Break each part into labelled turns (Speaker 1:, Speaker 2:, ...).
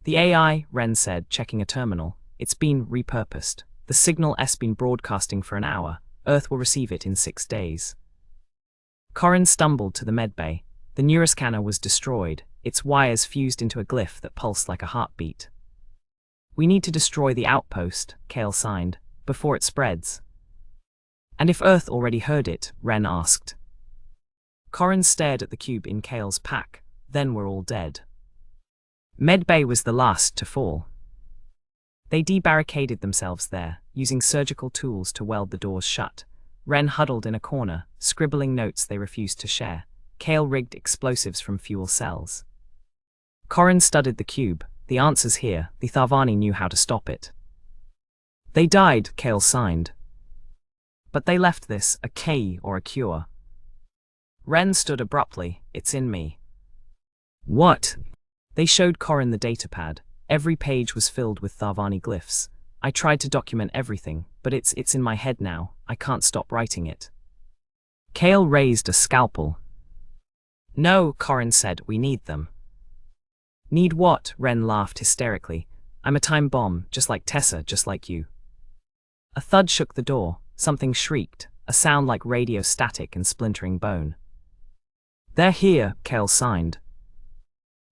Speaker 1: The AI, Ren said, checking a terminal. It's been repurposed. The signal has been broadcasting for an hour. Earth will receive it in 6 days. Corin stumbled to the medbay. The neuroscanner was destroyed, its wires fused into a glyph that pulsed like a heartbeat. We need to destroy the outpost, Kale signed, before it spreads. And if Earth already heard it, Ren asked. Corin stared at the cube in Kale's pack. Then we're all dead. Medbay was the last to fall. They debarricaded themselves there, using surgical tools to weld the doors shut. Ren huddled in a corner, scribbling notes they refused to share. Kale rigged explosives from fuel cells. Corin studied the cube. The answer's here. The Tharvani knew how to stop it. They died, Kale signed. But they left this, a key or a cure. Ren stood abruptly. It's in me. What? They showed Corin the datapad. Every page was filled with Tharvani glyphs. I tried to document everything, but it's in my head now. I can't stop writing it. Kale raised a scalpel. No, Corin said, we need them. Need what? Ren laughed hysterically. I'm a time bomb, just like Tessa, just like you. A thud shook the door. Something shrieked, a sound like radio static and splintering bone. They're here, Kale signed.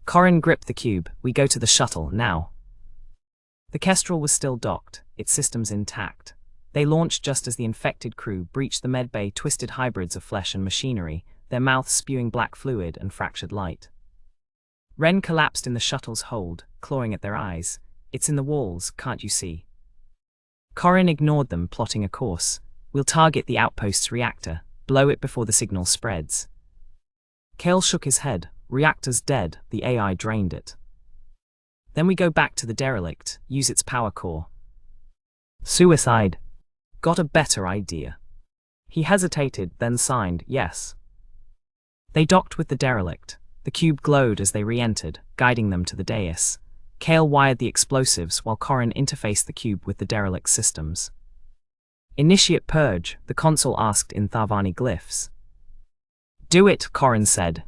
Speaker 1: Corin gripped the cube. We go to the shuttle, now. The Kestrel was still docked, its systems intact. They launched just as the infected crew breached the medbay, twisted hybrids of flesh and machinery, their mouths spewing black fluid and fractured light. Ren collapsed in the shuttle's hold, clawing at their eyes. It's in the walls, can't you see? Corin ignored them, plotting a course. We'll target the outpost's reactor, blow it before the signal spreads. Kale shook his head. Reactor's dead, the AI drained it. Then we go back to the derelict, use its power core. Suicide. Got a better idea. He hesitated, then signed, yes. They docked with the derelict. The cube glowed as they re-entered, guiding them to the dais. Kale wired the explosives while Corin interfaced the cube with the derelict systems. Initiate purge, the console asked in Tharvani glyphs. Do it, Corin said.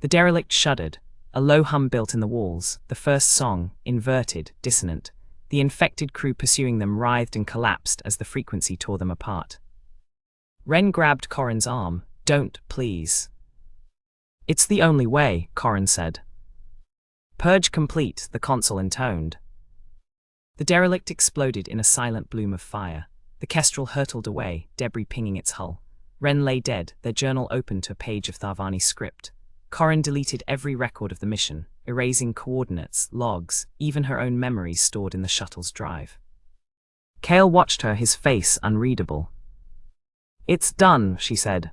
Speaker 1: The derelict shuddered. A low hum built in the walls, the first song, inverted, dissonant. The infected crew pursuing them writhed and collapsed as the frequency tore them apart. Ren grabbed Corin's arm. Don't, please. It's the only way, Corin said. Purge complete, the console intoned. The derelict exploded in a silent bloom of fire. The Kestrel hurtled away, debris pinging its hull. Ren lay dead, their journal open to a page of Tharvani script. Corin deleted every record of the mission, erasing coordinates, logs, even her own memories stored in the shuttle's drive. Kale watched her, his face unreadable. It's done, she said.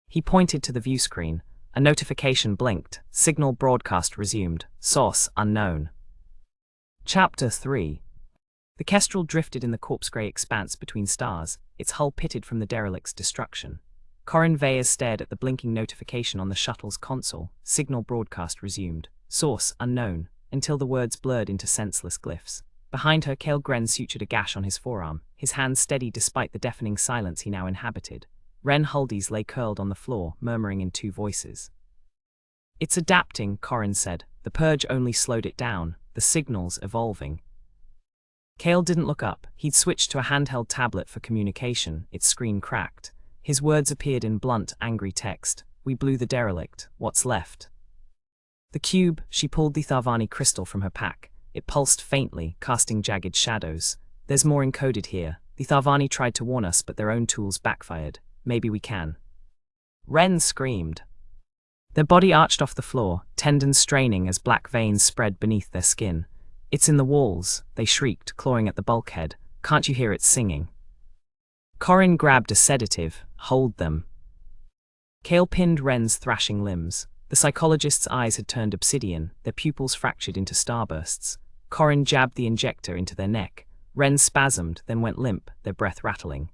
Speaker 1: He pointed to the view screen. A notification blinked. Signal broadcast resumed. Source unknown. Chapter 3. The Kestrel drifted in the corpse-grey expanse between stars, its hull pitted from the derelict's destruction. Corin Veyes stared at the blinking notification on the shuttle's console. Signal broadcast resumed. Source unknown, until the words blurred into senseless glyphs. Behind her, Kale Gren sutured a gash on his forearm, his hands steady despite the deafening silence he now inhabited. Ren Huldies lay curled on the floor, murmuring in two voices. It's adapting, Corin said. The purge only slowed it down, the signal's evolving. Kale didn't look up. He'd switched to a handheld tablet for communication, its screen cracked. His words appeared in blunt, angry text. We blew the derelict. What's left? The cube. She pulled the Tharvani crystal from her pack. It pulsed faintly, casting jagged shadows. There's more encoded here. The Tharvani tried to warn us, but their own tools backfired. Maybe we can. Ren screamed. Their body arched off the floor, tendons straining as black veins spread beneath their skin. It's in the walls, they shrieked, clawing at the bulkhead. Can't you hear it singing? Corin grabbed a sedative. Hold them. Kale pinned Ren's thrashing limbs. The psychologist's eyes had turned obsidian, their pupils fractured into starbursts. Corin jabbed the injector into their neck. Ren spasmed, then went limp, their breath rattling.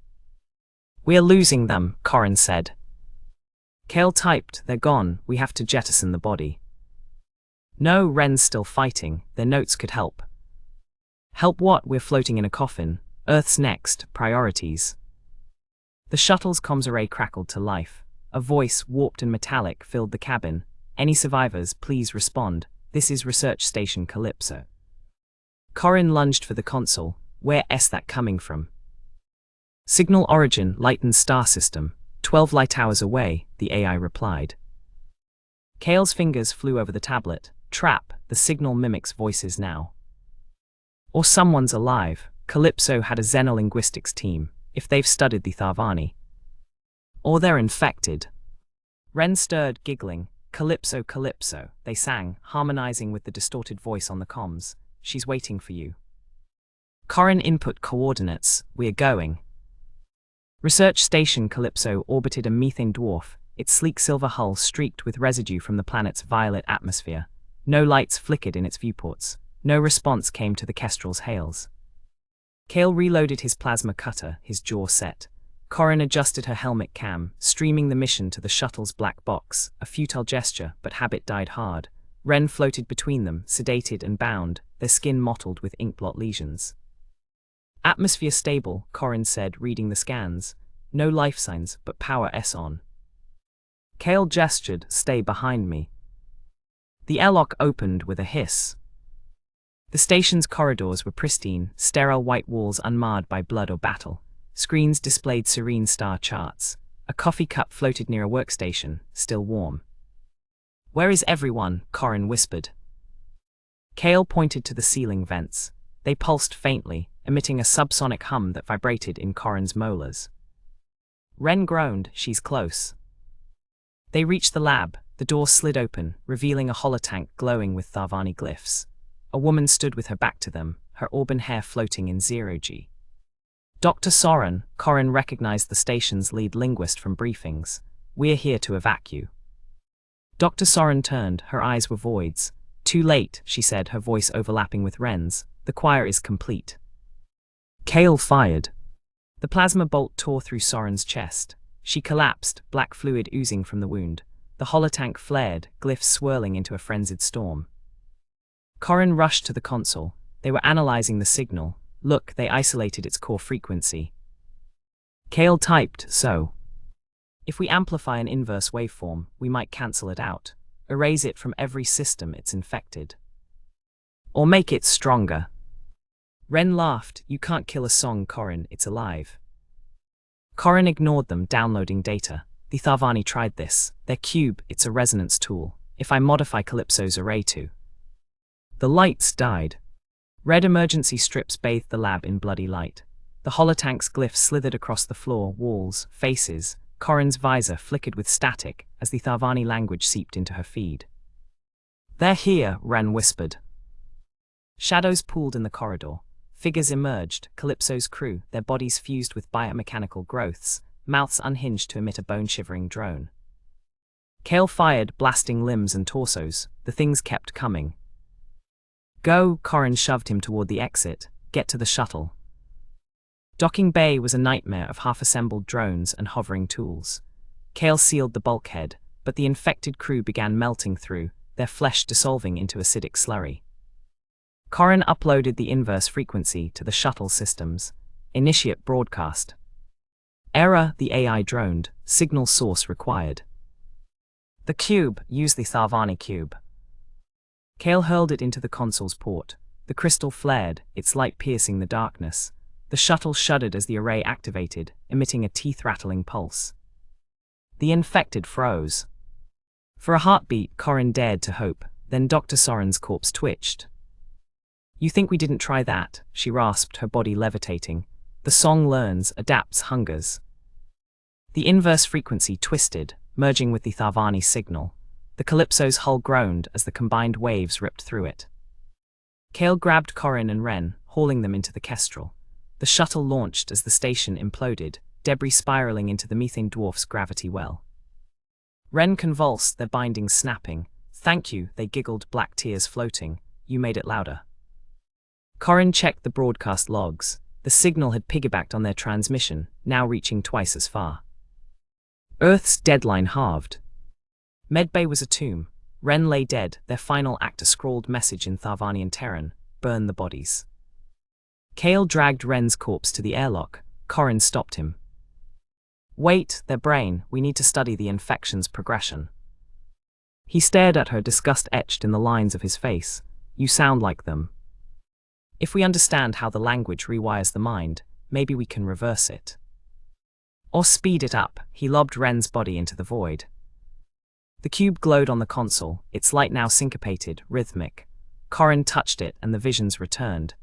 Speaker 1: We're losing them, Corin said. Kale typed, they're gone, we have to jettison the body. No, Ren's still fighting, their notes could help. Help what? We're floating in a coffin. Earth's next, priorities. The shuttle's comms array crackled to life. A voice, warped and metallic, filled the cabin. Any survivors, please respond. This is Research Station Calypso. Corin lunged for the console. Where's that coming from? Signal origin, Lighton star system. 12 light hours away, the AI replied. Kale's fingers flew over the tablet. Trap, the signal mimics voices now. Or someone's alive. Calypso had a xenolinguistics team, if they've studied the Tharvani. Or they're infected. Ren stirred, giggling. Calypso, Calypso, they sang, harmonizing with the distorted voice on the comms. She's waiting for you. Corin input coordinates. We're going. Research Station Calypso orbited a methane dwarf, its sleek silver hull streaked with residue from the planet's violet atmosphere. No lights flickered in its viewports. No response came to the Kestrel's hails. Kale reloaded his plasma cutter, his jaw set. Corin adjusted her helmet cam, streaming the mission to the shuttle's black box, a futile gesture, but habit died hard. Ren floated between them, sedated and bound, their skin mottled with inkblot lesions. Atmosphere stable, Corin said, reading the scans. No life signs, but power S on. Kale gestured, stay behind me. The airlock opened with a hiss. The station's corridors were pristine, sterile white walls unmarred by blood or battle. Screens displayed serene star charts. A coffee cup floated near a workstation, still warm. Where is everyone? Corin whispered. Kale pointed to the ceiling vents. They pulsed faintly, emitting a subsonic hum that vibrated in Corin's molars. Ren groaned, she's close. They reached the lab. The door slid open, revealing a holotank glowing with Tharvani glyphs. A woman stood with her back to them, her auburn hair floating in zero-G. Dr. Soren, Corin recognized the station's lead linguist from briefings. We're here to evacuate. Dr. Soren turned, her eyes were voids. Too late, she said, her voice overlapping with Ren's. The choir is complete. Kale fired. The plasma bolt tore through Soren's chest. She collapsed, black fluid oozing from the wound. The holotank flared, glyphs swirling into a frenzied storm. Corin rushed to the console. They were analyzing the signal. Look, they isolated its core frequency. Kale typed, so. If we amplify an inverse waveform, we might cancel it out. Erase it from every system it's infected. Or make it stronger. Ren laughed. You can't kill a song, Corin, it's alive. Corin ignored them, downloading data. The Tharvani tried this. Their cube, it's a resonance tool. If I modify Calypso's array to. The lights died. Red emergency strips bathed the lab in bloody light. The holotank's glyphs slithered across the floor, walls, faces. Corin's visor flickered with static as the Tharvani language seeped into her feed. They're here, Ren whispered. Shadows pooled in the corridor. Figures emerged, Calypso's crew, their bodies fused with biomechanical growths, mouths unhinged to emit a bone-shivering drone. Kale fired, blasting limbs and torsos. The things kept coming. Go, Corin shoved him toward the exit. Get to the shuttle. Docking bay was a nightmare of half-assembled drones and hovering tools. Kale sealed the bulkhead, but the infected crew began melting through, their flesh dissolving into acidic slurry. Corin uploaded the inverse frequency to the shuttle systems. Initiate broadcast. Error, the AI droned. Signal source required. The cube, use the Tharvani cube. Kale hurled it into the console's port. The crystal flared, its light piercing the darkness. The shuttle shuddered as the array activated, emitting a teeth-rattling pulse. The infected froze. For a heartbeat, Corin dared to hope, then Dr. Soren's corpse twitched. You think we didn't try that, she rasped, her body levitating. The song learns, adapts, hungers. The inverse frequency twisted, merging with the Tharvani signal. The Calypso's hull groaned as the combined waves ripped through it. Kale grabbed Corin and Ren, hauling them into the Kestrel. The shuttle launched as the station imploded, debris spiraling into the methane dwarf's gravity well. Ren convulsed, their bindings snapping. Thank you, they giggled, black tears floating. You made it louder. Corin checked the broadcast logs. The signal had piggybacked on their transmission, now reaching twice as far. Earth's deadline halved. Medbay was a tomb. Ren lay dead, their final act a scrawled message in Tharvanian Terran, burn the bodies. Kale dragged Ren's corpse to the airlock. Corin stopped him. Wait, their brain, we need to study the infection's progression. He stared at her, disgust etched in the lines of his face. You sound like them. If we understand how the language rewires the mind, maybe we can reverse it. Or speed it up. He lobbed Ren's body into the void. The cube glowed on the console, its light now syncopated, rhythmic. Corin touched it and the visions returned.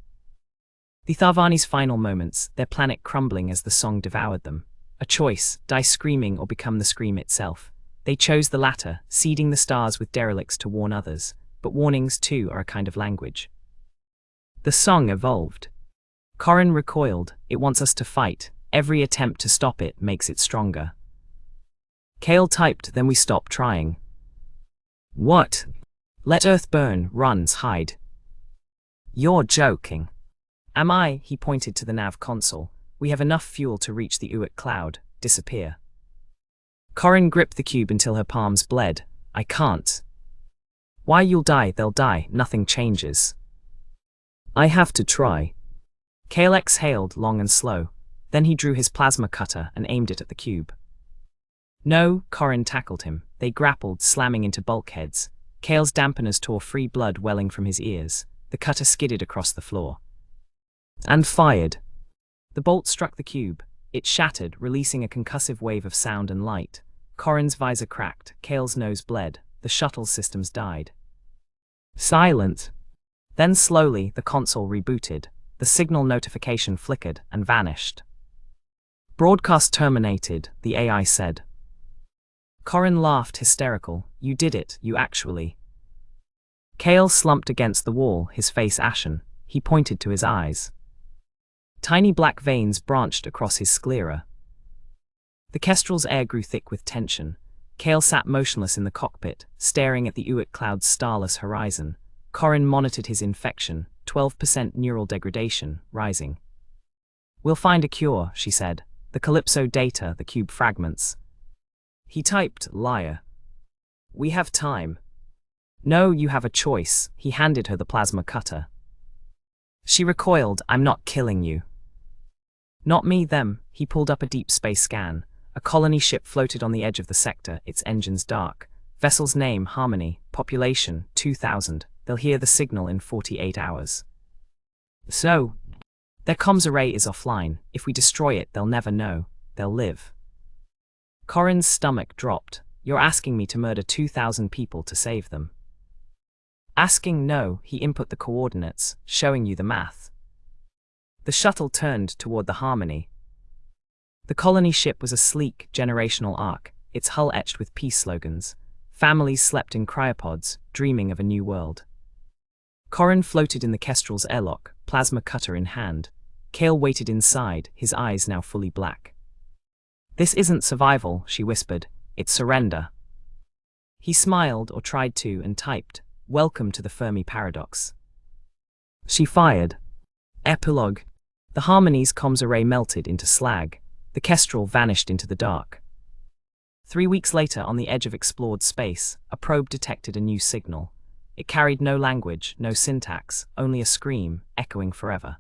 Speaker 1: The Tharvani's final moments, their planet crumbling as the song devoured them. A choice, die screaming or become the scream itself. They chose the latter, seeding the stars with derelicts to warn others, but warnings too are a kind of language. The song evolved. Corin recoiled, it wants us to fight. Every attempt to stop it makes it stronger. Kale typed, then we stopped trying. What? Let Earth burn, runs, hide. You're joking. Am I? He pointed to the nav console. We have enough fuel to reach the Uit cloud, disappear. Corin gripped the cube until her palms bled. I can't. Why? You'll die, they'll die, nothing changes. I have to try. Kale exhaled, long and slow. Then he drew his plasma cutter and aimed it at the cube. No, Corin tackled him. They grappled, slamming into bulkheads. Kale's dampeners tore free, blood welling from his ears. The cutter skidded across the floor. And fired. The bolt struck the cube. It shattered, releasing a concussive wave of sound and light. Corin's visor cracked, Kale's nose bled. The shuttle systems died. Silence. Then slowly, the console rebooted. The signal notification flickered and vanished. Broadcast terminated, the AI said. Corin laughed, hysterical. You did it, you actually. Kale slumped against the wall, his face ashen. He pointed to his eyes. Tiny black veins branched across his sclera. The Kestrel's air grew thick with tension. Kale sat motionless in the cockpit, staring at the Uit cloud's starless horizon. Corin monitored his infection, 12% neural degradation, rising. We'll find a cure, she said. The Calypso data, the cube fragments. He typed, liar. We have time. No, you have a choice. He handed her the plasma cutter. She recoiled. I'm not killing you. Not me, them. He pulled up a deep space scan. A colony ship floated on the edge of the sector, its engines dark. Vessel's name, Harmony. Population, 2,000. They'll hear the signal in 48 hours. So, their comms array is offline. If we destroy it, they'll never know. They'll live. Corin's stomach dropped. You're asking me to murder 2,000 people to save them. Asking? No, he input the coordinates, showing you the math. The shuttle turned toward the Harmony. The colony ship was a sleek, generational ark, its hull etched with peace slogans. Families slept in cryopods, dreaming of a new world. Corin floated in the Kestrel's airlock, plasma cutter in hand. Kale waited inside, his eyes now fully black. This isn't survival, she whispered. It's surrender. He smiled, or tried to, and typed, Welcome to the Fermi Paradox. She fired. Epilogue. The Harmony's comms array melted into slag. The Kestrel vanished into the dark. 3 weeks later, on the edge of explored space, a probe detected a new signal. It carried no language, no syntax, only a scream, echoing forever.